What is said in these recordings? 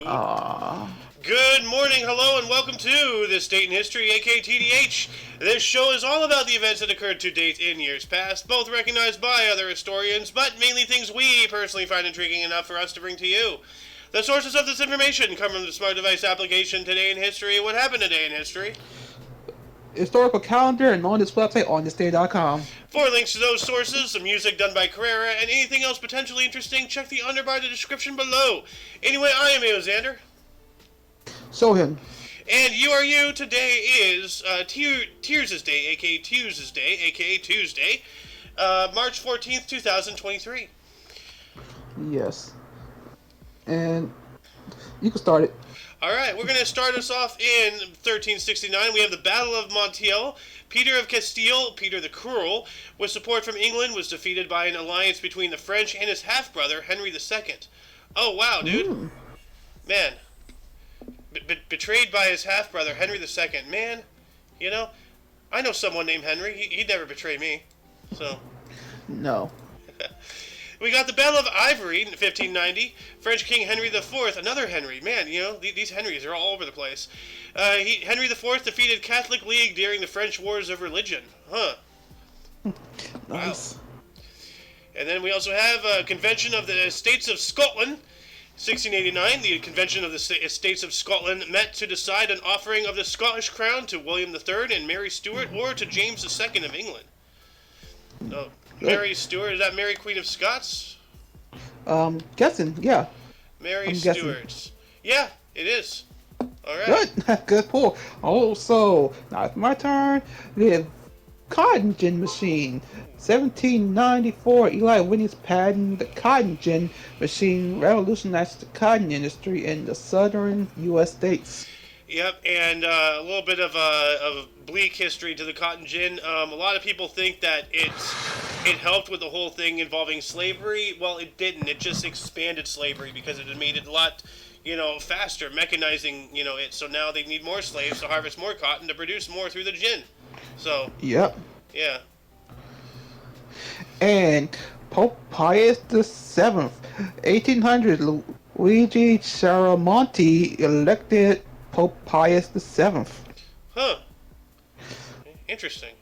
Ah, Good morning, hello, and welcome to This Date in History, aka TDH. This show is all about the events that occurred to date in years past, both recognized by other historians, but mainly things we personally find intriguing enough for us to bring to you. The sources of this information come from the smart device application Today in History. What happened today in history? historical calendar and on this website on thisday.com. For links to those sources, some music done by Carrera, and anything else potentially interesting, check the underbar of the description below. Anyway, I am Xander. Show him. And you are you. Today is Tears' Day, aka Tuesday's Day, aka Tuesday, March 14th, 2023. Yes. And you can start it. Alright, we're going to start us off in 1369. We have the Battle of Montiel. Peter of Castile, Peter the Cruel, with support from England, was defeated by an alliance between the French and his half-brother, Henry II. Oh, wow, dude. Man. Betrayed by his half-brother, Henry II. Man, you know, I know someone named Henry. He'd never betray me. So. No. We got the Battle of Ivory in 1590. French King Henry IV, another Henry. Man, you know, these Henrys are all over the place. Henry IV defeated Catholic League during the French Wars of Religion. Huh. Nice. Wow. And then we also have a Convention of the Estates of Scotland. 1689, the Convention of the Estates of Scotland met to decide an offering of the Scottish crown to William III and Mary Stuart or to James II of England. So, Mary Stuart, is that Mary Queen of Scots? Guessing, yeah. Mary Stuart. Yeah, it is. Alright. Good. Good pull. Also, now it's my turn. The cotton gin machine. 1794, Eli Whitney's patent, the cotton gin machine, revolutionized the cotton industry in the southern U.S. states. Yep, and a little bit of a bleak history to the cotton gin. A lot of people think that it helped with the whole thing involving slavery. Well, it didn't. It just expanded slavery because it made it a lot, faster, mechanizing, it. So now they need more slaves to harvest more cotton to produce more through the gin. So. Yep. Yeah. And Pope Pius VII, 1800, Luigi Chiaramonti elected Pope Pius VII. Huh. Interesting.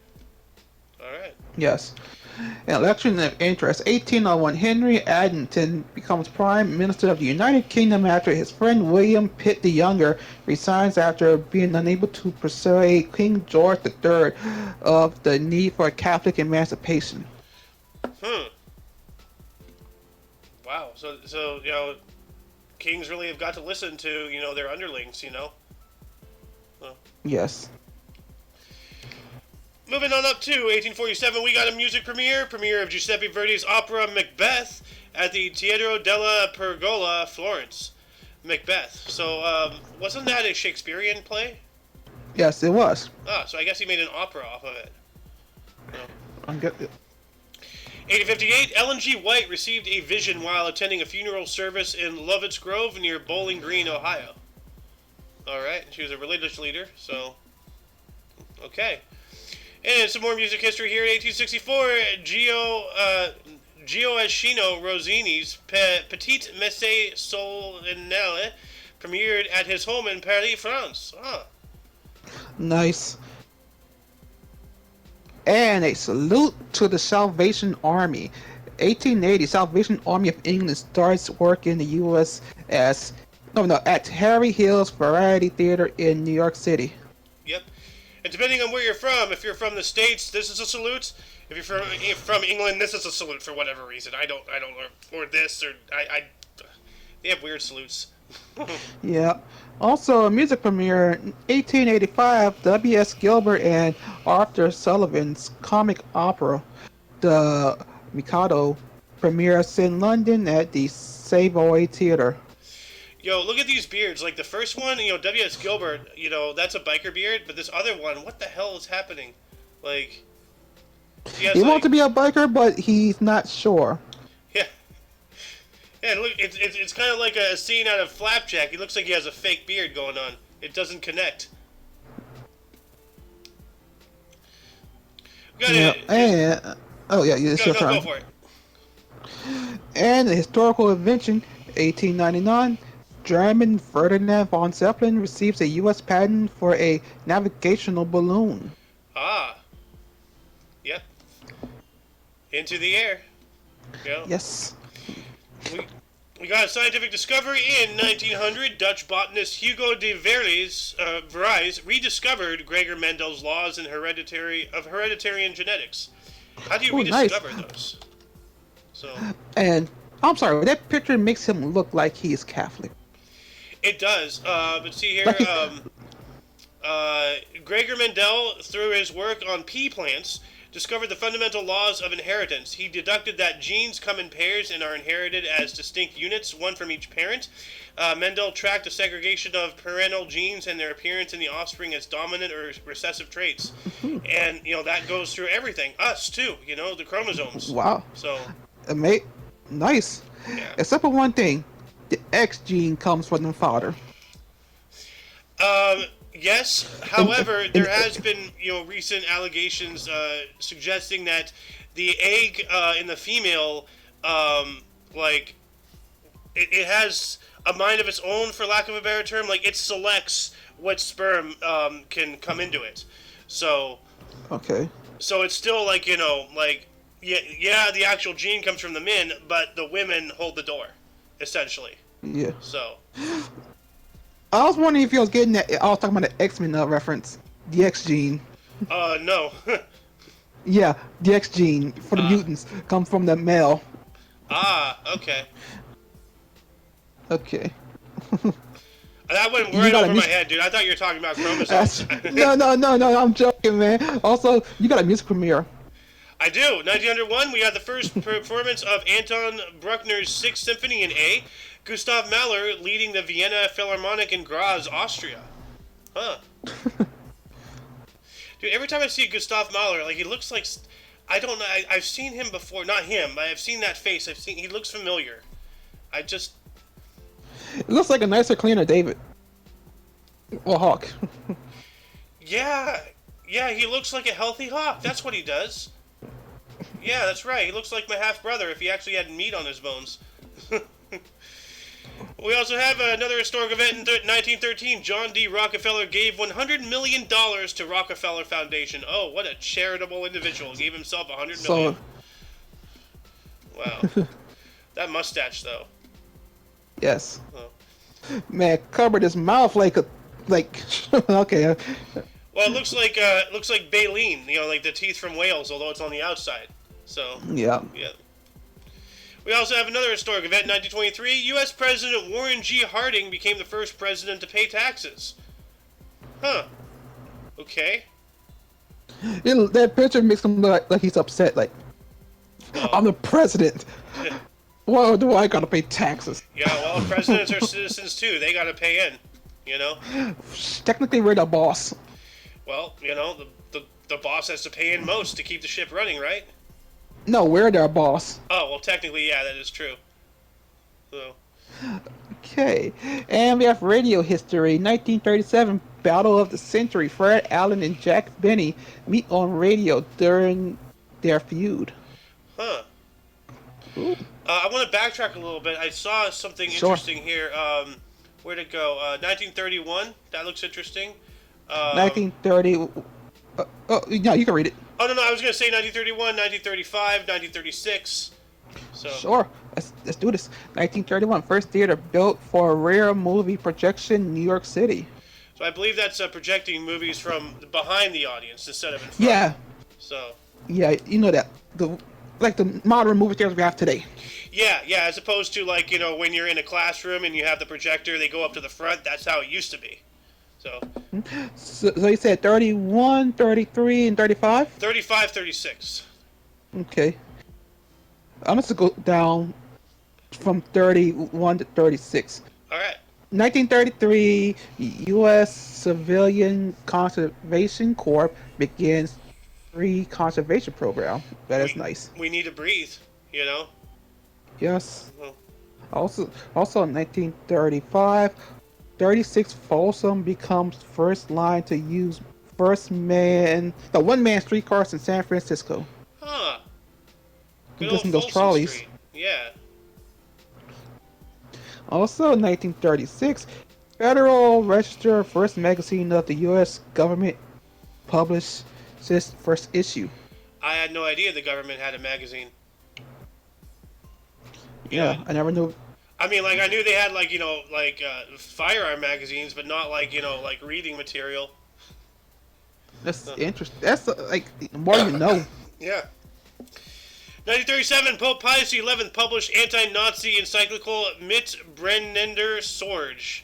Alright. Yes. An election of interest. 1801, Henry Addington becomes Prime Minister of the United Kingdom after his friend William Pitt the Younger resigns after being unable to persuade King George III of the need for Catholic emancipation. Wow. So kings really have got to listen to, their underlings, Well. Yes. Moving on up to 1847, we got a music premiere of Giuseppe Verdi's opera Macbeth at the Teatro della Pergola, Florence. Macbeth. So, wasn't that a Shakespearean play? Yes, it was. Ah, so I guess he made an opera off of it. I'm good. 1858, Ellen G. White received a vision while attending a funeral service in Lovett's Grove near Bowling Green, Ohio. Alright, she was a religious leader, so. Okay. And some more music history here. In 1864, Gioacchino Rossini's Petite Messe Solennelle premiered at his home in Paris, France. Ah. Nice. And a salute to the Salvation Army. 1880, Salvation Army of England starts work in the U.S. at Harry Hill's Variety Theater in New York City. Yep. And depending on where you're from, if you're from the States, this is a salute. If you're from England, this is a salute for whatever reason. I don't, or this, or they have weird salutes. Yeah. Also, a music premiere in 1885, W.S. Gilbert and Arthur Sullivan's comic opera, The Mikado, premieres in London at the Savoy Theatre. Yo, look at these beards. Like the first one, W.S. Gilbert, that's a biker beard, but this other one, what the hell is happening? Like, he wants to be a biker, but he's not sure. Yeah. Yeah, look, it's kind of like a scene out of Flapjack. He looks like he has a fake beard going on. It doesn't connect. Got it. And, it's your turn. Go for it. And the historical invention, 1899, German Ferdinand von Zeppelin receives a U.S. patent for a navigational balloon. Ah, yep. Into the air. Yeah. Yes. We we got a scientific discovery in 1900. Dutch botanist Hugo de Vries rediscovered Gregor Mendel's laws in hereditary genetics. How do you Oh, nice. rediscover those? So And I'm sorry, that picture makes him look like he's Catholic. it does. But see here, Like he, Gregor Mendel, through his work on pea plants, discovered the fundamental laws of inheritance. He deducted that genes come in pairs and are inherited as distinct units, one from each parent. Mendel tracked the segregation of parental genes and their appearance in the offspring as dominant or recessive traits. And, that goes through everything. Us, too, the chromosomes. wow. So, Mate, nice. yeah. Except for one thing, the X gene comes from the father. Yes. However, there has been recent allegations suggesting that the egg in the female, like it has a mind of its own, for lack of a better term. Like it selects what sperm can come into it. So Okay. it's still like yeah, the actual gene comes from the men, but the women hold the door, essentially. Yeah. So. I was wondering if you was getting that. I was talking about the X-Men reference, the X gene. No. Yeah, the X gene for the mutants comes from the male. Okay. Okay. That went You right got a over my music- head, dude. I thought you were talking about chromosomes. No, I'm joking, man. Also, you got a music premiere. I do. 1901, we had the first performance of Anton Bruckner's Sixth Symphony in A. Gustav Mahler leading the Vienna Philharmonic in Graz, Austria. Huh. Dude, every time I see Gustav Mahler, like, he looks like... I don't know. I've seen him before. Not him, but I've seen that face. He looks familiar. I just... It looks like a nicer, cleaner David. Or Hawk. Yeah, he looks like a healthy hawk. That's what he does. Yeah, that's right. He looks like my half-brother if he actually had meat on his bones. We also have another historic event in 1913. John D. Rockefeller gave $100 million to Rockefeller Foundation. Oh, what a charitable individual. Gave himself $100 million. Wow. That mustache, though. Yes. Oh. Man, covered his mouth like a... okay. Well, it looks like baleen, like the teeth from whales, although it's on the outside. So, Yeah. yeah. We also have another historic event in 1923. U.S. President Warren G. Harding became the first president to pay taxes. Huh. Okay. That picture makes him look like he's upset. Like, I'm the president. Why do I gotta pay taxes? Yeah, well, presidents are citizens too. They gotta pay in, Technically, we're the boss. Well, the boss has to pay in most to keep the ship running, right? No, we're their boss. Oh, well, technically, yeah, that is true. So. Okay, and we have radio history. 1937, Battle of the Century. Fred Allen and Jack Benny meet on radio during their feud. Huh. I want to backtrack a little bit. I saw something interesting here. Where'd it go? 1931. That looks interesting. 1930. No, you can read it. Oh, no, I was going to say 1931, 1935, 1936. So. Sure, let's do this. 1931, first theater built for a rare movie projection, New York City. So I believe that's projecting movies from behind the audience instead of in front. Yeah. So. Yeah, you know that. The modern movie theaters we have today. Yeah, as opposed to when you're in a classroom and you have the projector, they go up to the front. That's how it used to be. So you said 31, 33, and 35? 35, 36. Okay. I'm going to go down from 31 to 36. All right. 1933, U.S. Civilian Conservation Corps begins free conservation program. That is nice. We need to breathe, Yes. Well, Also in 1935, 36 Folsom becomes first line to use one-man streetcars in San Francisco. Huh. Good Just old those Folsom trolleys. Street. Yeah. Also, 1936, Federal Register, first magazine of the U.S. government, published its first issue. I had no idea the government had a magazine. You know, Yeah, I never knew. I mean, like I knew they had like firearm magazines, but not like like reading material. That's So, interesting. That's like the more you know. yeah. 1937, Pope Pius XI published anti-Nazi encyclical Mit Brennender Sorge.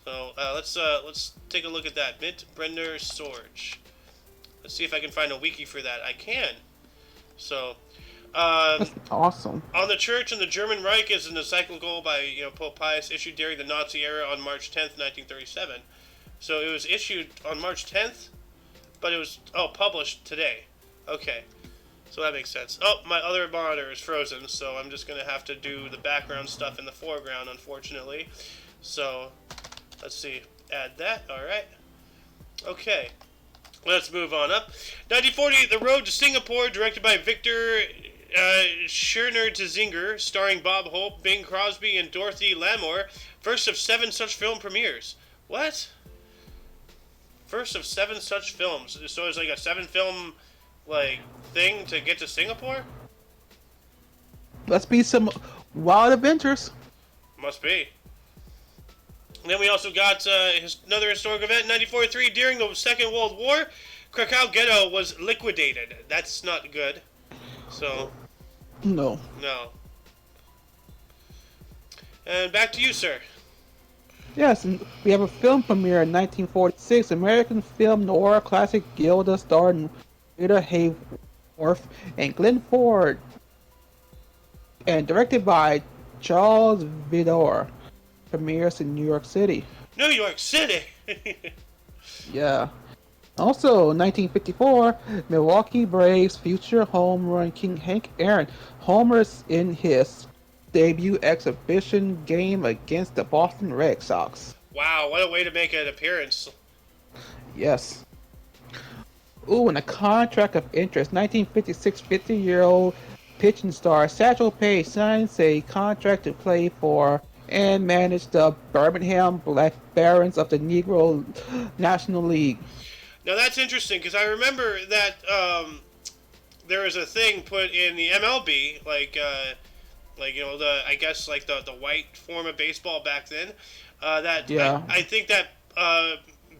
So let's take a look at that. Mit Brennender Sorge. Let's see if I can find a wiki for that. I can. So, That's awesome. on the Church and the German Reich is an encyclical by Pope Pius issued during the Nazi era on March 10th, 1937. So it was issued on March 10th, but it was published today. Okay, so that makes sense. Oh, my other monitor is frozen, so I'm just gonna have to do the background stuff in the foreground, unfortunately. So let's see, add that. All right. Okay. Let's move on up. 1940, The Road to Singapore, directed by Victor Schirner-Zinger, starring Bob Hope, Bing Crosby, and Dorothy Lamour. First of 7 such film premieres. What? First of 7 such films. So it's like a 7-film thing to get to Singapore? Let's be some wild adventures. Must be. And then we also got another historic event, 1943. During the Second World War, Krakow Ghetto was liquidated. That's not good. So, No. no. And back to you, sir. Yes, and we have a film premiere in 1946. American film noir classic Gilda, starring Rita Hayworth and Glenn Ford, and directed by Charles Vidor. Premieres in New York City. New York City! Yeah. Also, 1954, Milwaukee Braves future home run king Hank Aaron homers in his debut exhibition game against the Boston Red Sox. Wow, what a way to make an appearance. Yes. Ooh, and a contract of interest. 1956, 50-year-old pitching star Satchel Paige signs a contract to play for and manage the Birmingham Black Barons of the Negro National League. Now that's interesting because I remember that there was a thing put in the MLB, I guess like the white form of baseball back then. That Yeah. I think that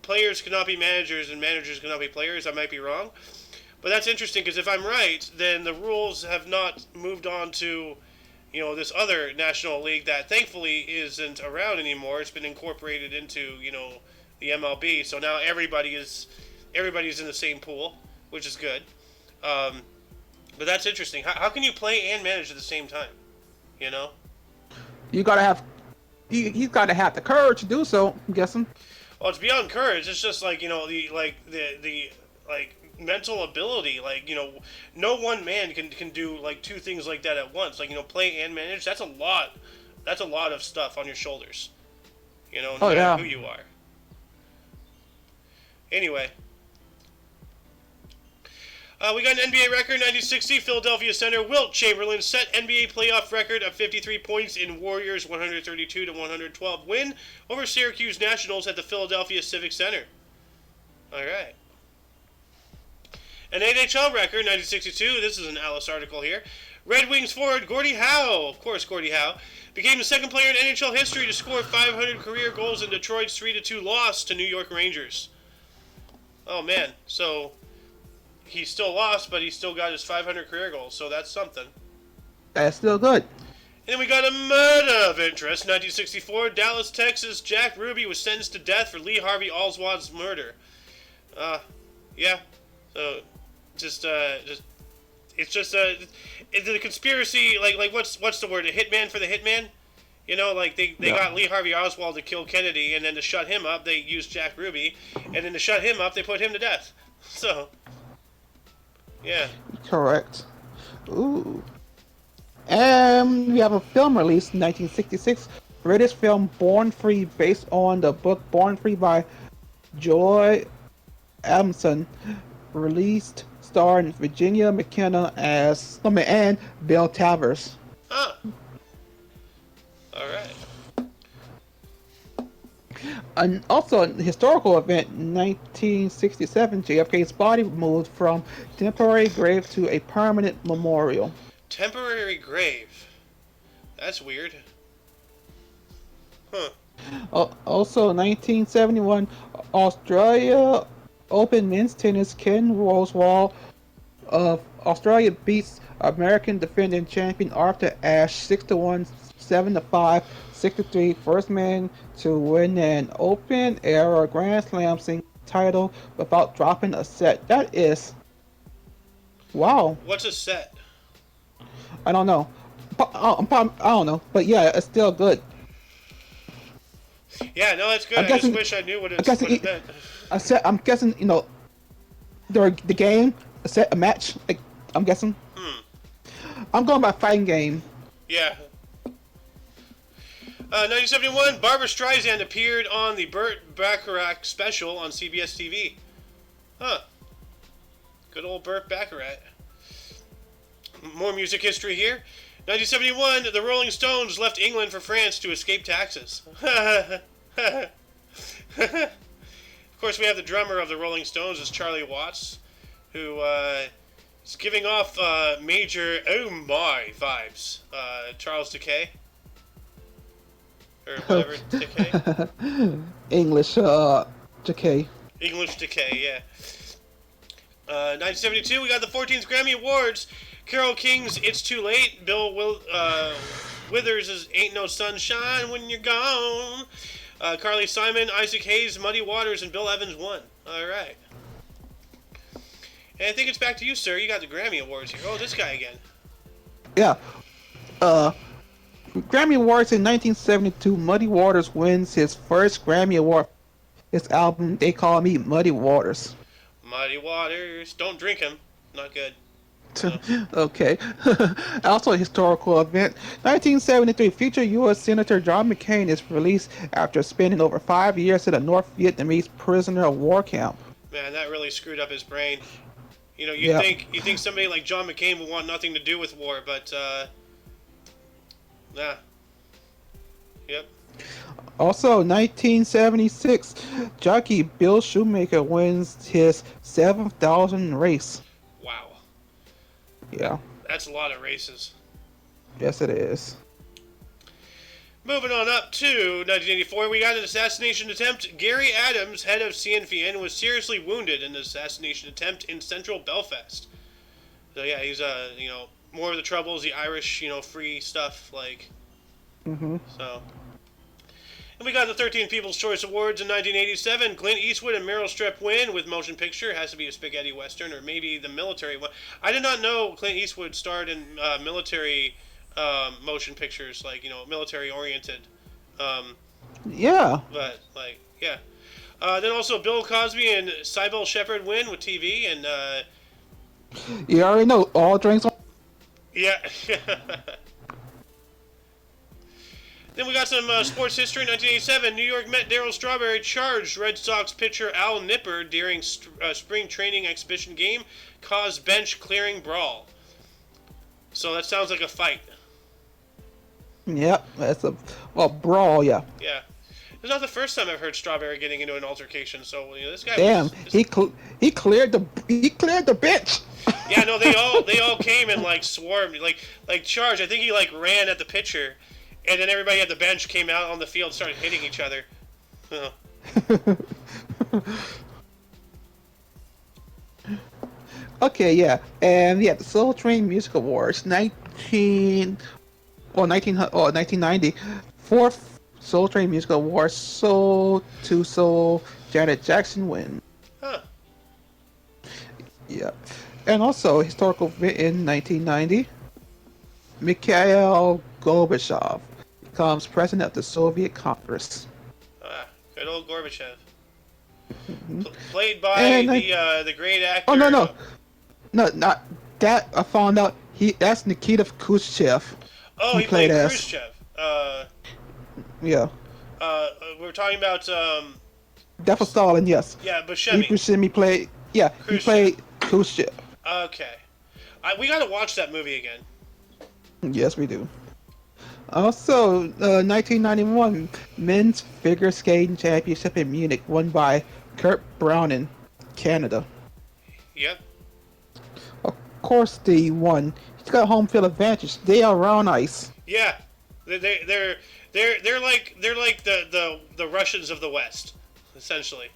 players cannot be managers and managers cannot be players. I might be wrong, but that's interesting because if I'm right, then the rules have not moved on to this other national league that thankfully isn't around anymore. It's been incorporated into the MLB, so now everybody's in the same pool, which is good. But that's interesting. How can you play and manage at the same time? You gotta have, he's gotta have the courage to do so. I'm guessing. Well, it's beyond courage. It's just like the mental ability. No one man can do like 2 things like that at once. Play and manage. That's a lot. That's a lot of stuff on your shoulders. No Oh matter yeah. who you are. Anyway. We got an NBA record, 1960. Philadelphia center Wilt Chamberlain set NBA playoff record of 53 points in Warriors' 132-112 win over Syracuse Nationals at the Philadelphia Civic Center. All right. An NHL record, 1962. This is an Alice article here. Red Wings forward Gordie Howe, of course Gordie Howe, became the second player in NHL history to score 500 career goals in Detroit's 3-2 loss to New York Rangers. Oh man, so he still lost, but he still got his 500 career goals, so that's something. That's still good. And then we got a murder of interest. 1964, Dallas, Texas. Jack Ruby was sentenced to death for Lee Harvey Oswald's murder. Yeah. So, it's a conspiracy. Like what's the word? A hitman for the hitman. They got Lee Harvey Oswald to kill Kennedy, and then to shut him up, they used Jack Ruby, and then to shut him up, they put him to death. So, yeah. Correct. Ooh. And we have a film released in 1966, British film Born Free, based on the book Born Free by Joy Adamson, released starring Virginia McKenna and Bill Travers. Huh. All right. And also, a historical event, 1967, JFK's body moved from temporary grave to a permanent memorial. Temporary grave. That's weird. Huh. Also, 1971, Australia Open men's tennis. Ken Rosewall of Australia beats American defending champion Arthur Ashe 6-1, 7-5, 6-3. First man to win an Open era Grand Slam singles title without dropping a set. That is wow. What's a set? I don't know. I don't know, but yeah, it's still good. Yeah, no, that's good. I'm I guessing. just wish I knew what I'm it, guessing. what it meant. I'm guessing. The game, a match. Like, I'm guessing. I'm going by fighting game. Yeah. 1971, Barbara Streisand appeared on the Burt Bacharach special on CBS TV. Huh. Good old Burt Bacharach. More music history here. 1971, the Rolling Stones left England for France to escape taxes. Of course, we have the drummer of the Rolling Stones is Charlie Watts, who is giving off major oh my vibes. Charles Decay. Or whatever, Decay. English, Decay. English Decay, yeah. 1972, we got the 14th Grammy Awards. Carole King's "It's Too Late." Bill Withers' "Ain't No Sunshine When You're Gone." Carly Simon, Isaac Hayes, "Muddy Waters," and Bill Evans won. All right. And I think it's back to you, sir. You got the Grammy Awards here. Oh, this guy again. Yeah. Grammy Awards in 1972. Muddy Waters wins his first Grammy Award. His album, They Call Me Muddy Waters. Muddy Waters. Don't drink him. Not good. Okay. Also a historical event. 1973, future U.S. Senator John McCain is released after spending over 5 years in a North Vietnamese prisoner of war camp. Man, that really screwed up his brain. You know, you think somebody like John McCain would want nothing to do with war, but nah. Yep. Also, 1976, jockey Bill Shoemaker wins his 7,000th race. Wow. Yeah. That's a lot of races. Yes, it is. Moving on up to 1984, we got an assassination attempt. Gary Adams, head of Sinn Féin, was seriously wounded in an assassination attempt in central Belfast. So yeah, he's more of the Troubles, the Irish, free stuff like. So. And we got the 13 People's Choice Awards in 1987. Clint Eastwood and Meryl Streep win with motion picture. It has to be a spaghetti western or maybe the military one. I did not know Clint Eastwood starred in military motion pictures, like, military oriented. Yeah. But, like, yeah. Then also Bill Cosby and Sybil Shepherd win with TV. And, you already know, all drinks on. yeah. Then we got some sports history. 1987, New York Met Darryl Strawberry charged Red Sox pitcher Al Nipper during spring training exhibition game, caused bench clearing brawl. So that sounds like a fight. Yep, that's brawl. Yeah. Yeah, it's not the first time I've heard Strawberry getting into an altercation. So this guy. Damn, he cleared the bench. Yeah, no, they all came and like swarmed, like charged. I think he like ran at the pitcher. And then everybody at the bench came out on the field and started hitting each other. Oh. Okay, yeah. And yeah, the Soul Train Music Awards, 1990. Fourth Soul Train Music Awards, Soul to Soul, Janet Jackson win. Huh. Yeah. And also, historical event in 1990, Mikhail Gorbachev becomes president of the Soviet Congress. Good old Gorbachev. Played by the great actor. Oh no, not that. I found out that's Nikita Khrushchev. Oh, he played Khrushchev. Yeah. We're talking about. That was Stalin, yes. Yeah, Buscemi. Buscemi played. Yeah, he played Khrushchev. Okay, we gotta watch that movie again. Yes, we do. Also, 1991 men's figure skating championship in Munich, won by Kurt Browning, Canada. Yep. Of course, they won. He's got home field advantage. They are round ice. Yeah. They're like the Russians of the West, essentially.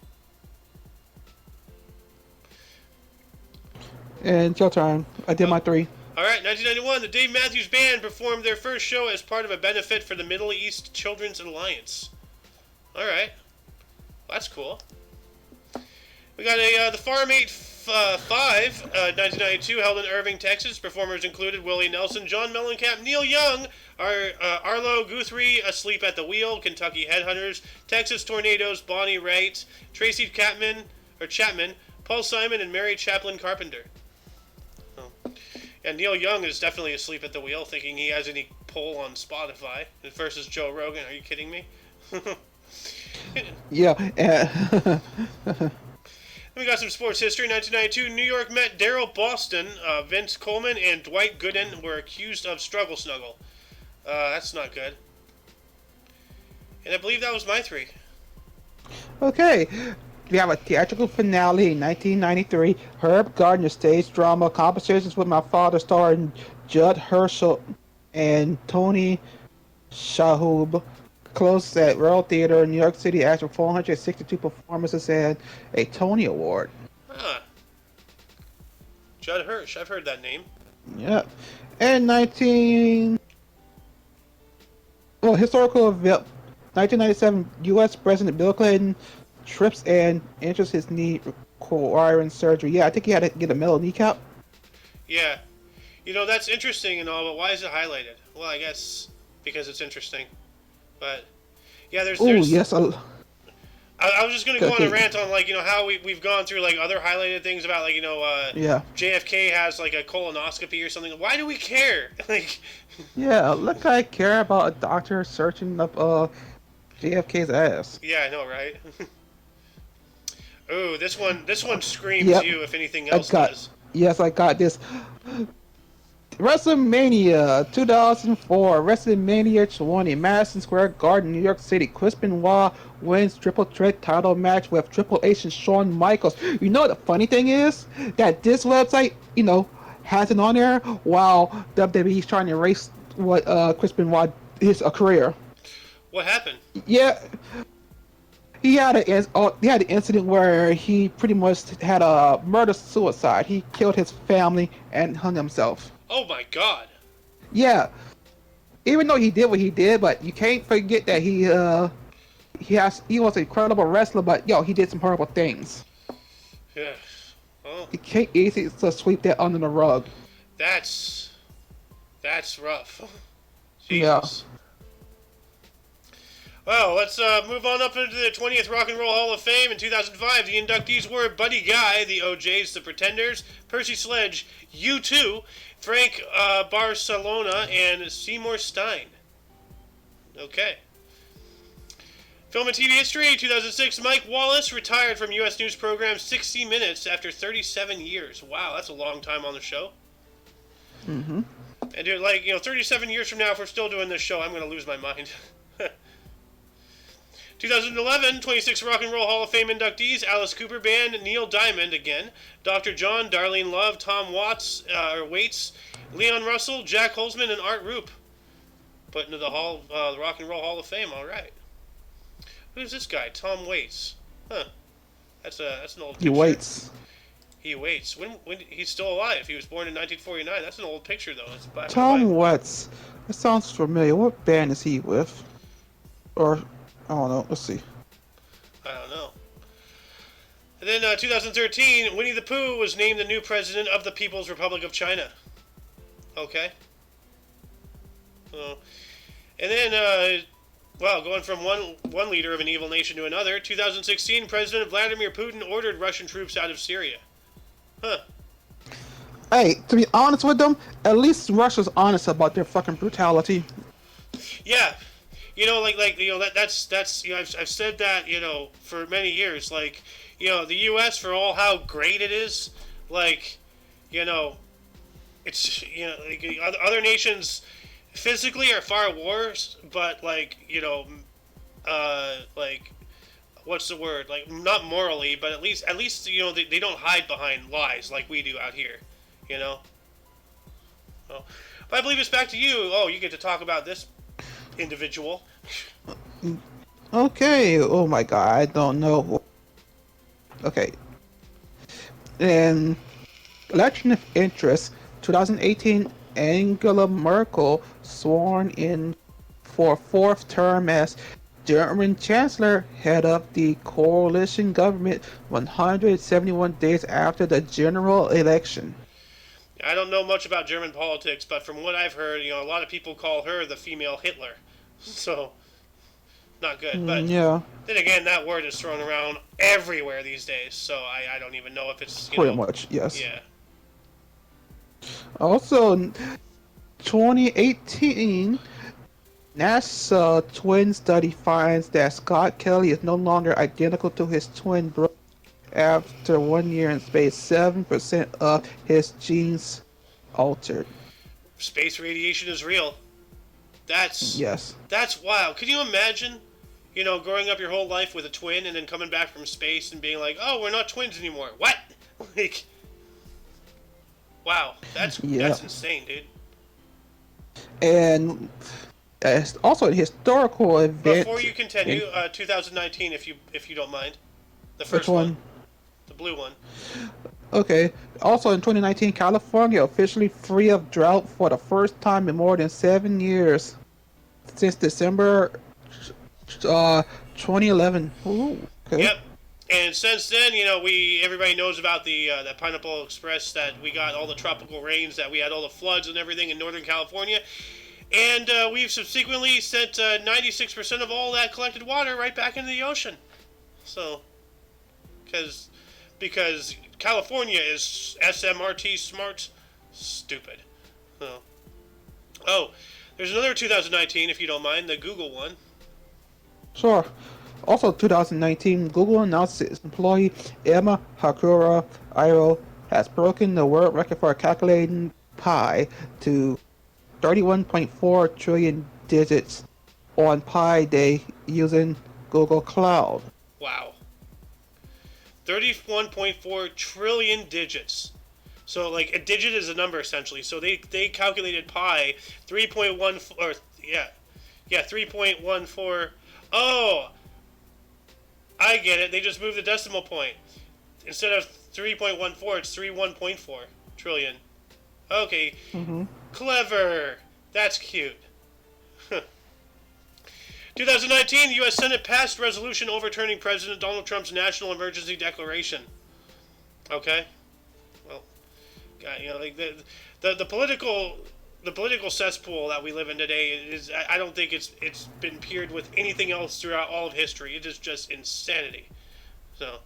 And it's your turn. I did my three. All right, 1991, the Dave Matthews Band performed their first show as part of a benefit for the Middle East Children's Alliance. All right, well, that's cool. We got the Farm 8 5, 1992, held in Irving, Texas. Performers included Willie Nelson, John Mellencamp, Neil Young, Arlo Guthrie, Asleep at the Wheel, Kentucky Headhunters, Texas Tornadoes, Bonnie Raitt, Tracy Chapman, Paul Simon, and Mary Chaplin Carpenter. Oh. And Neil Young is definitely asleep at the wheel, thinking he has any pull on Spotify versus Joe Rogan. Are you kidding me? Yeah. We got some sports history. 1992, New York Met Daryl Boston, Vince Coleman, and Dwight Gooden were accused of struggle snuggle. That's not good. And I believe that was my three. Okay. We have a theatrical finale in 1993. Herb Gardner stage drama Conversations with My Father, starring Judd Herschel and Tony Shalhoub, closed at Royal Theater in New York City after 462 performances and a Tony Award. Huh. Judd Hirsch. I've heard that name. Yeah. And historical event. 1997, U.S. President Bill Clinton trips and injures his knee, requiring surgery. Yeah, I think he had to get a metal kneecap. Yeah. You know, that's interesting and all, but why is it highlighted? Well, I guess because it's interesting. But, yeah, there's... Yes. I was just going to go on a rant on, like, you know, how we've gone through, like, other highlighted things about, like, you know, yeah. JFK has, like, a colonoscopy or something. Why do we care? Like... Yeah, look, I care about a doctor searching up JFK's ass. Yeah, I know, right? Ooh, this one screams you if anything else does. Yes, I got this. WrestleMania 2004. WrestleMania 20. Madison Square Garden, New York City. Chris Benoit wins triple threat title match with Triple H and Shawn Michaels. You know what the funny thing is? That this website, you know, has it on there while WWE's trying to erase what Chris Benoit his career. What happened? Yeah. He had an incident where he pretty much had a murder-suicide. He killed his family and hung himself. Oh my God! Yeah, even though he did what he did, but you can't forget that he was an incredible wrestler. But he did some horrible things. Yeah. Oh. You can't easily sweep that under the rug. That's rough. Jesus. Yeah. Well, let's move on up into the 20th Rock and Roll Hall of Fame. In 2005, the inductees were Buddy Guy, the OJs, the Pretenders, Percy Sledge, U2, Frank Barcelona, and Seymour Stein. Okay. Film and TV history, 2006, Mike Wallace retired from U.S. news program 60 Minutes after 37 years. Wow, that's a long time on the show. Mm-hmm. And dude, 37 years from now, if we're still doing this show, I'm going to lose my mind. 2011, 26 Rock and Roll Hall of Fame inductees: Alice Cooper Band, Neil Diamond again, Dr. John, Darlene Love, Tom Waits, Leon Russell, Jack Holzman, and Art Roop. Put into the Rock and Roll Hall of Fame. All right. Who's this guy? Tom Waits. Huh. That's an old picture. He waits. He waits. When he's still alive. He was born in 1949. That's an old picture though. It's black Tom and white. Waits. That sounds familiar. What band is he with? Or I don't know. Let's see. I don't know. And then 2013, Winnie the Pooh was named the new president of the People's Republic of China. Okay. And then, going from one leader of an evil nation to another, 2016, President Vladimir Putin ordered Russian troops out of Syria. Huh. Hey, to be honest with them, at least Russia's honest about their fucking brutality. Yeah. That's I've said that, for many years, the U.S., for all how great it is, it's, other nations, physically are far worse, but like what's the word? Like not morally, but at least they don't hide behind lies like we do out here, you know. So, but I believe it's back to you. Oh, you get to talk about this individual. Okay. Oh my God, I don't know. Okay. And election of interest, 2018, Angela Merkel sworn in for fourth term as German Chancellor, head of the coalition government 171 days after the general election. I don't know much about German politics, but from what I've heard, a lot of people call her the female Hitler. So not good. But Yeah, then again, that word is thrown around everywhere these days. So I don't even know if it's pretty much, yes. yeah. Also, 2018, NASA twin study finds that Scott Kelly is no longer identical to his twin brother after 1 year in space. 7% of his genes altered. Space radiation is real. That's Yes. that's wild. Can you imagine, growing up your whole life with a twin and then coming back from space and being like, "Oh, we're not twins anymore." What? Like, wow, Yeah. that's insane, dude. And also a historical event. Before you continue, In 2019, if you don't mind, the which first one? the blue one. Okay. Also in 2019, California officially free of drought for the first time in more than 7 years since December 2011. Ooh, okay. Yep. And since then, everybody knows about the that Pineapple Express, that we got all the tropical rains, that we had all the floods and everything in Northern California, and we've subsequently sent 96% of all that collected water right back into the ocean. So, because California is SMRT smart, stupid. So, oh, there's another 2019, if you don't mind, the Google one. Sure. Also, 2019, Google announced its employee Emma Hakura Iro has broken the world record for calculating pi to 31.4 trillion digits on Pi Day using Google Cloud. Wow. 31.4 trillion digits. So, like, a digit is a number, essentially. So they calculated pi 3.1, or, yeah, 3.14. Oh, I get it. They just moved the decimal point. Instead of 3.14, it's 31.4 trillion. Okay. Mm-hmm. Clever. That's cute. 2019, the U.S. Senate passed resolution overturning President Donald Trump's national emergency declaration. Okay. Well, like the political cesspool that we live in today is, I don't think it's been peered with anything else throughout all of history. It is just insanity. So,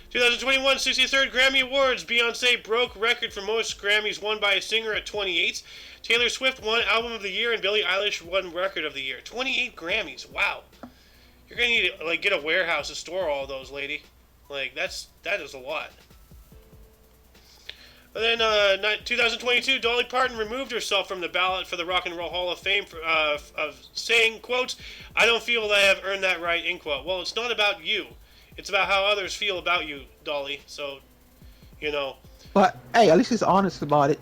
2021 63rd Grammy Awards. Beyonce broke record for most Grammys won by a singer at 28. Taylor Swift won Album of the Year, and Billie Eilish won Record of the Year. 28 Grammys. Wow. You're gonna need to get a warehouse to store all those, lady. That is a lot. But then, 2022, Dolly Parton removed herself from the ballot for the Rock and Roll Hall of Fame of saying, quote, "I don't feel that I have earned that right," end quote. Well, it's not about you. It's about how others feel about you, Dolly. So, But hey, at least she's honest about it.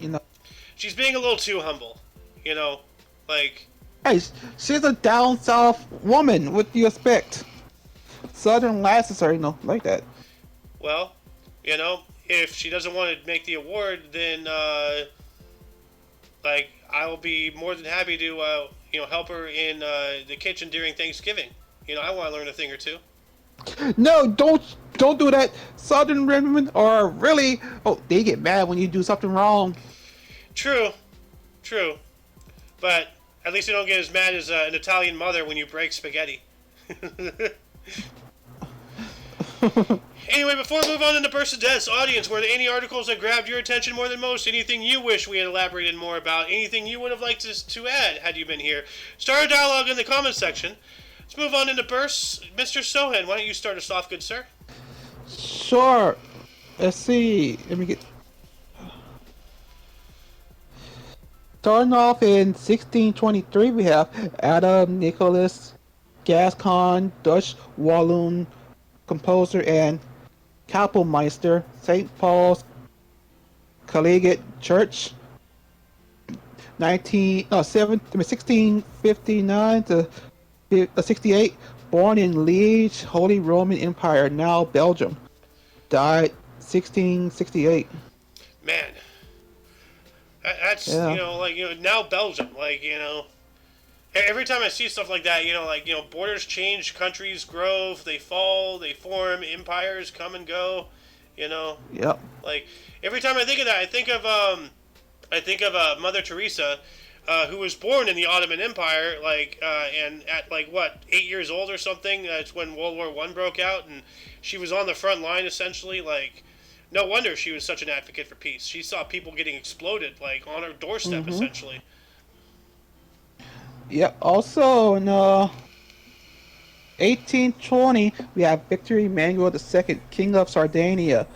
she's being a little too humble. Like, Hey, she's a down south woman. What do you expect? Southern lasses are, like that. well, if she doesn't want to make the award, then, I will be more than happy to, help her in the kitchen during Thanksgiving. I want to learn a thing or two. No, don't do that. Southern women are really they get mad when you do something wrong. True. But at least you don't get as mad as an Italian mother when you break spaghetti. Anyway, before we move on into Burst of Death's audience, were there any articles that grabbed your attention more than most? Anything you wish we had elaborated more about? Anything you would have liked to add had you been here? Start a dialogue in the comments section. Let's move on into Bursts. Mr. Sohan, why don't you start us off, good sir? Sure. Let's see. Let me get. Starting off in 1623, we have Adam Nicholas Gascon, Dutch Walloon composer and Kapellmeister, St. Paul's Collegiate Church, 1659 to 68, born in Liege, Holy Roman Empire, now Belgium, died 1668. Man, that's Yeah. like now Belgium, like every time I see stuff like that, borders change, countries grow, they fall, they form, empires come and go, you know, Yep. like every time I think of that, I think of Mother Teresa, who was born in the Ottoman Empire, and at like what 8 years old or something. That's when World War One broke out, and she was on the front line essentially. Like, no wonder she was such an advocate for peace. She saw people getting exploded like on her doorstep Mm-hmm. essentially. Yep. Also in 1820, we have Victor Emmanuel II, King of Sardinia,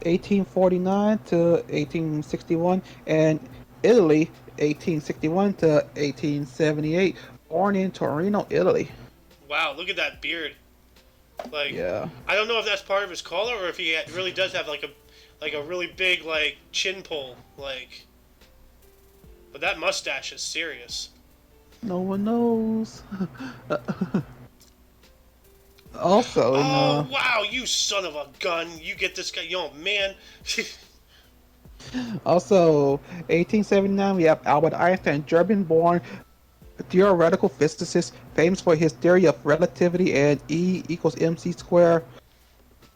1849 to 1861, and Italy, 1861 to 1878, born in Torino, Italy. Wow, look at that beard. Like, Yeah. I don't know if that's part of his collar or if he really does have like a really big like chin pull. Like, but that mustache is serious. No one knows. Also, in Oh wow, you son of a gun! You get this guy, man. 1879, we have Albert Einstein, German-born theoretical physicist, famous for his theory of relativity and E equals mc squared.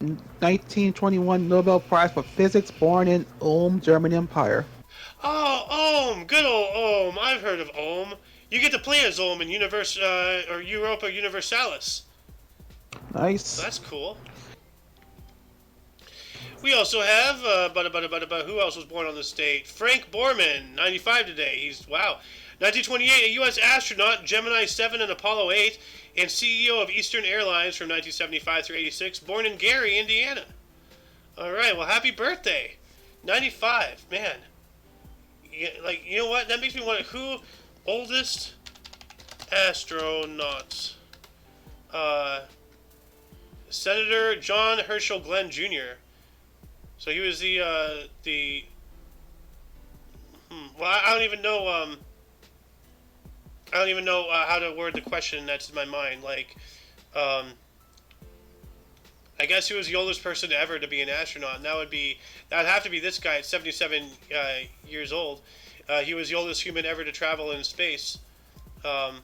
1921 Nobel Prize for Physics, born in Ulm, German Empire. Oh, Ohm, good old Ohm. I've heard of Ohm. You get to play as Ohm in or Europa Universalis. So Nice. that's cool. We also have, who else was born on this date? Frank Borman, 95 today. He's, wow. 1928, a U.S. astronaut, Gemini 7 and Apollo 8, and CEO of Eastern Airlines from 1975 through 86, born in Gary, Indiana. All right, well, happy birthday. 95, man. Yeah, like, you know what? That makes me wonder, oldest astronauts? Uh, Senator John Herschel Glenn Jr. So he was the well, I don't even know how to word the question that's in my mind. Like, um, I guess he was the oldest person ever to be an astronaut, and that would have to be this guy at 77 years old. He was the oldest human ever to travel in space. Um,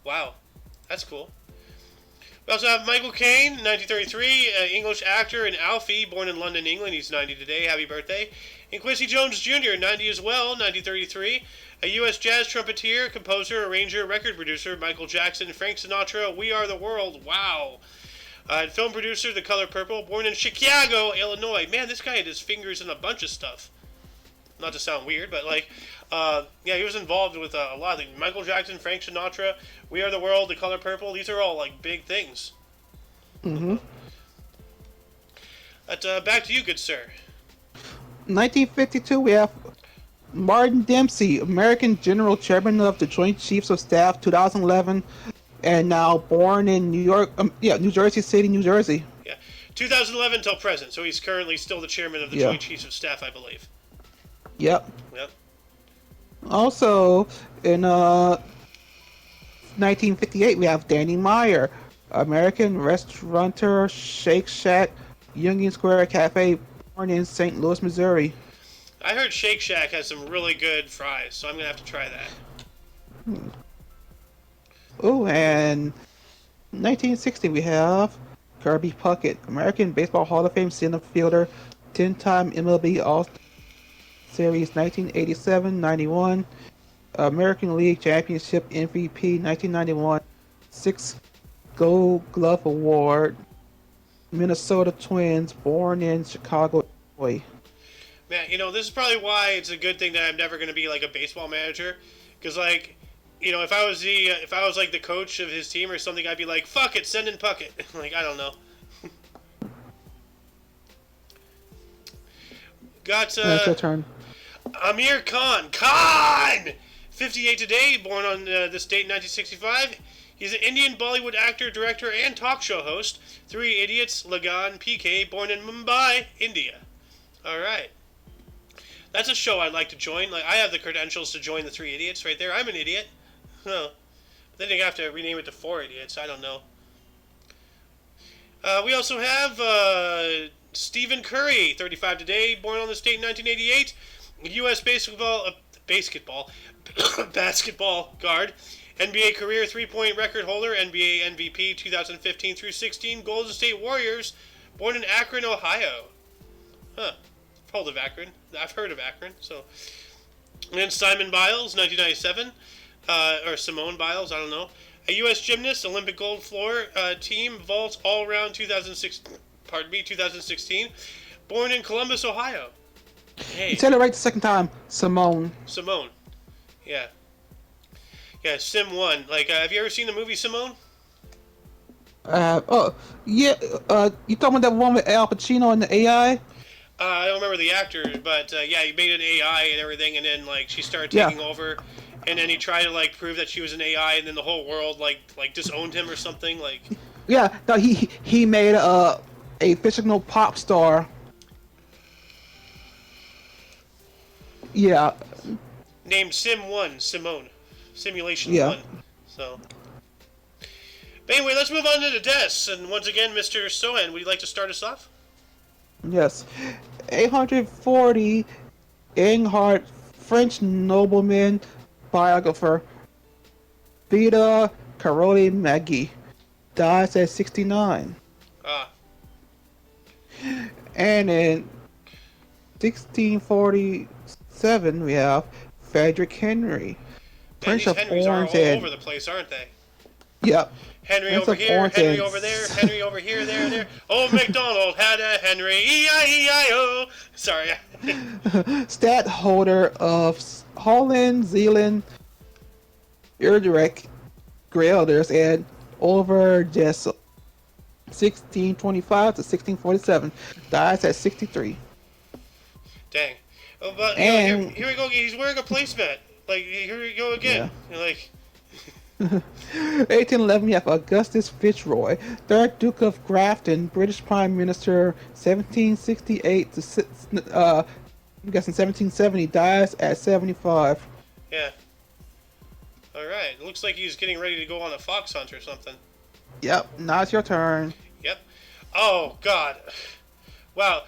wow, that's cool. We also have Michael Caine, 1933, English actor, and Alfie, born in London, England. He's 90 today. Happy birthday. And Quincy Jones Jr., 90 as well, 1933. A U.S. jazz trumpeter, composer, arranger, record producer, Michael Jackson, Frank Sinatra, We Are the World. Wow. And film producer, The Color Purple, born in Chicago, Illinois. Man, this guy had his fingers in a bunch of stuff. Not to sound weird, but yeah, he was involved with a lot of things. Michael Jackson, Frank Sinatra, We Are the World, The Color Purple. These are all like big things. Mm-hmm. But back to you, good sir. 1952, we have Martin Dempsey, American General Chairman of the Joint Chiefs of Staff, 2011, and now born in New Jersey City, New Jersey. Yeah, 2011 till present. So he's currently still the chairman of the Joint Chiefs of Staff, I believe. Yep. Yep. Also, in 1958, we have Danny Meyer, American restaurateur, Shake Shack, Union Square Cafe, born in St. Louis, Missouri. I heard Shake Shack has some really good fries, so I'm gonna have to try that. Oh, and 1960, we have Kirby Puckett, American Baseball Hall of Fame center fielder, 10-time MLB All-Star Series 1987-91, American League Championship MVP 1991, 6 Gold Glove Award, Minnesota Twins, born in Chicago, Illinois. Man, this is probably why it's a good thing that I'm never gonna be like a baseball manager, because if I was like the coach of his team or something, I'd be like, fuck it, send in Puckett. Like, I don't know. That's your turn. Amir Khan. Khan! 58 today, born on this date in 1965. He's an Indian Bollywood actor, director, and talk show host. Three Idiots, Lagan, PK, born in Mumbai, India. Alright. That's a show I'd like to join. Like, I have the credentials to join the Three Idiots right there. I'm an idiot. Huh. But then you have to rename it to Four Idiots. I don't know. We also have Stephen Curry, 35 today, born on this date in 1988. U.S. basketball guard. NBA career three-point record holder, NBA MVP 2015 through 16, Golden State Warriors, born in Akron, Ohio. Huh. I've heard of Akron. So, and then Simon Biles, 1997, or Simone Biles, I don't know. A U.S. gymnast, Olympic gold floor team, vault all-around 2016, born in Columbus, Ohio. Hey. You said it right the second time. Simone. Yeah. Yeah, Sim 1. Like, have you ever seen the movie Simone? Yeah. You talking about that one with Al Pacino and the AI? I don't remember the actor, but yeah, he made an AI and everything, and then like she started taking over, and then he tried to like prove that she was an AI, and then the whole world like disowned him or something. Like. Yeah. No, he made a fictional pop star. Yeah. Named Simone. Simulation 1. So. But anyway, let's move on to the deaths. And once again, Mr. Sohan, would you like to start us off? Yes. 840, Inghart, French nobleman, biographer. Vida Caroli Maggi, dies at 69. And in 1647, we have Frederick Henry. Prince of Henrys Orange are all and over the place, aren't they? Yep. Henry Prince over of here, Orange Henry and... over there, Henry over here, there. Old MacDonald had a Henry, E-I-E-I-O. Sorry. Stadtholder of Holland, Zealand, Utrecht, Guelders, and over just 1625 to 1647. Dies at 63. Dang. Oh, but and, here we go. He's wearing a placemat. Like, here we go again. Yeah. You're like... 1811, we have Augustus Fitzroy, 3rd Duke of Grafton, British Prime Minister, 1768 to I'm guessing 1770. Dies at 75. Yeah. All right. It looks like he's getting ready to go on a fox hunt or something. Yep. Now it's your turn. Yep. Oh God. Wow.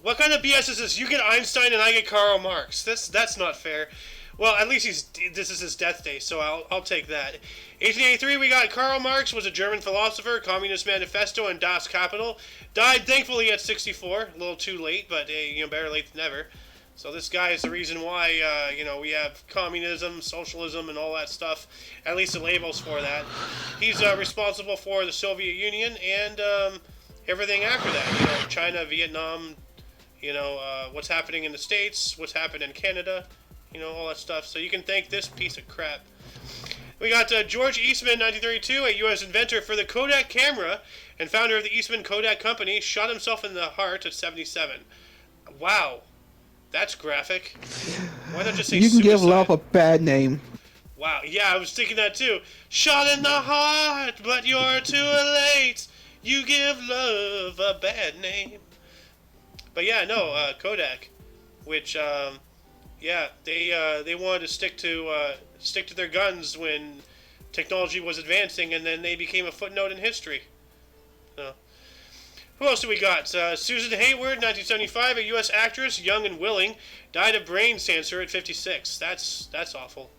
What kind of BS is this? You get Einstein and I get Karl Marx. That's not fair. Well, at least this is his death day, so I'll take that. 1883, we got Karl Marx, was a German philosopher, Communist Manifesto, and Das Kapital. Died, thankfully, at 64. A little too late, but better late than never. So this guy is the reason why, we have communism, socialism, and all that stuff. At least the labels for that. He's responsible for the Soviet Union and everything after that. China, Vietnam, what's happening in the States, what's happened in Canada. All that stuff. So you can thank this piece of crap. We got George Eastman, 1932, a U.S. inventor for the Kodak camera and founder of the Eastman Kodak Company, shot himself in the heart at 77. Wow. That's graphic. Why not just say You can suicide? give love a bad name. Wow. Yeah, I was thinking that too. Shot in the heart, but you're too late. You give love a bad name. But yeah, no, Kodak, which... Yeah, they wanted to stick to their guns when technology was advancing, and then they became a footnote in history. So, who else do we got? Susan Hayward, 1975, a U.S. actress, young and willing, died of brain cancer at 56. That's awful.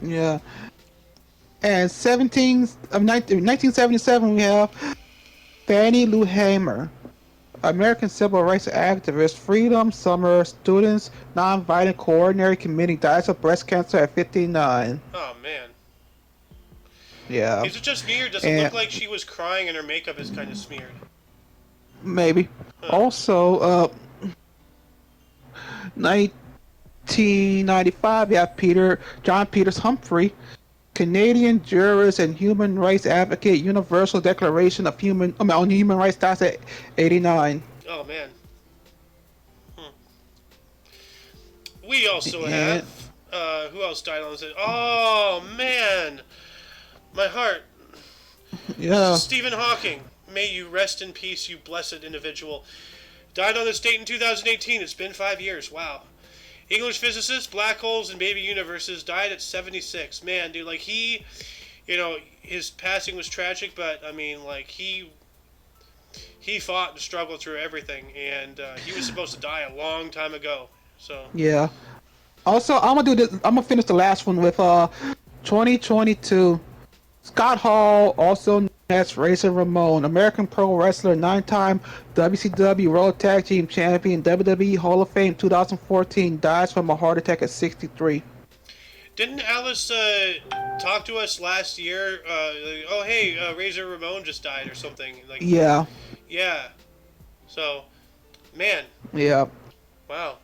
Yeah. And 1977, we have Fannie Lou Hamer. American civil rights activist, Freedom Summer Students Nonviolent Coordinating Committee, dies of breast cancer at 59. Oh, man. Yeah. Is it just me, or does it look like she was crying and her makeup is kind of smeared? Maybe. Huh. Also, 1995, we have John Peters Humphrey, Canadian jurist and human rights advocate, Universal Declaration of on Human Rights, dies at 89. Oh, man. We also And have who else died on this? Oh man, my heart. yeah, Stephen Hawking. May you rest in peace, you blessed individual. Died on this date in 2018. It's been 5 years. Wow. English physicist, black holes, and baby universes, died at 76. Man, dude, like his passing was tragic, but I mean, like he fought and struggled through everything, and he was supposed to die a long time ago. So yeah. Also, I'm gonna do this. I'm gonna finish the last one with 2022. Scott Hall, also known as Razor Ramon, American Pro Wrestler, 9-time WCW World Tag Team Champion, WWE Hall of Fame 2014, dies from a heart attack at 63. didn't Alice talk to us last year? Like, oh hey, Razor Ramon just died or something. Like Yeah, yeah. So man, yeah. wow.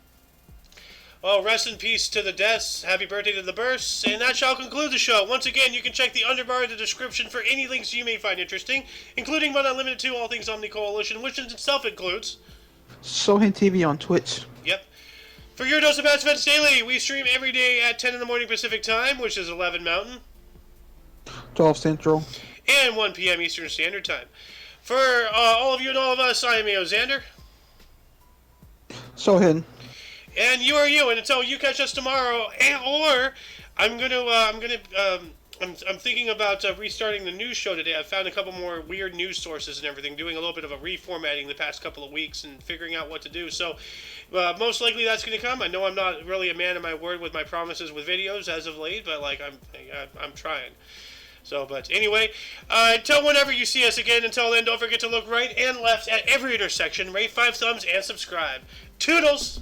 Well, rest in peace to the deaths. Happy birthday to the births. And that shall conclude the show. Once again, you can check the underbar in the description for any links you may find interesting, including but not limited to all things Omni Coalition, which in itself includes. Sohin TV on Twitch. Yep. For your dose of Bats Events Daily, we stream every day at 10 in the morning Pacific Time, which is 11 Mountain, 12 Central. and 1 p.m. Eastern Standard Time. For all of you and all of us, I am Ao Xander. Sohin. And you are you, and until you catch us tomorrow, or I'm thinking about restarting the news show today. I've found a couple more weird news sources and everything, doing a little bit of a reformatting the past couple of weeks and figuring out what to do. So most likely that's going to come. I know I'm not really a man of my word with my promises with videos as of late, but like I'm trying. So, but anyway, until whenever you see us again, until then, don't forget to look right and left at every intersection, rate 5 thumbs, and subscribe. Toodles!